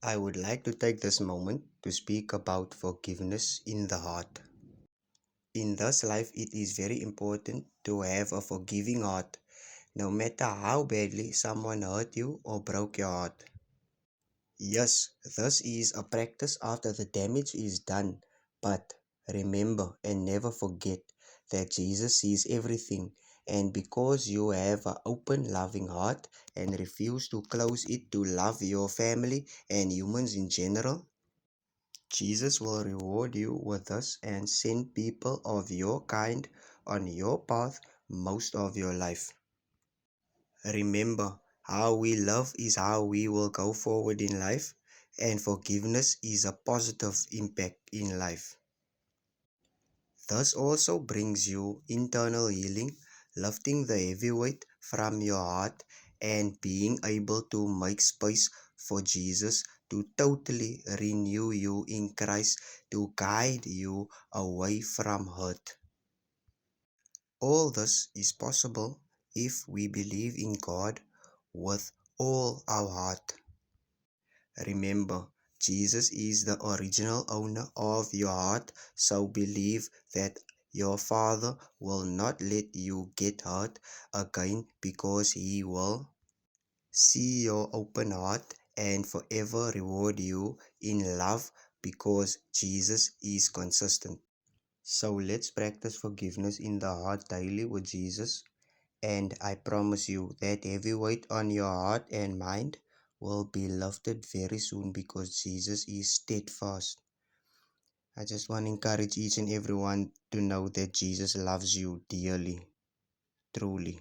I would like to take this moment to speak about forgiveness in the heart. In this life, it is very important to have a forgiving heart, no matter how badly someone hurt you or broke your heart. Yes, this is a practice after the damage is done, but remember and never forget that Jesus sees everything, and because you have an open, loving heart and refuse to close it to love your family and humans in general, Jesus will reward you with this and send people of your kind on your path most of your life. Remember, how we love is how we will go forward in life, and forgiveness is a positive impact in life. This also brings you internal healing, lifting the heavy weight from your heart and being able to make space for Jesus to totally renew you in Christ to guide you away from hurt. All this is possible if we believe in God with all our heart. Remember, Jesus is the original owner of your heart, so believe that your Father will not let you get hurt again because He will see your open heart and forever reward you in love because Jesus is consistent. So let's practice forgiveness in the heart daily with Jesus. And I promise you that heavy weight on your heart and mind will be lifted very soon because Jesus is steadfast. I just want to encourage each and everyone to know that Jesus loves you dearly, truly.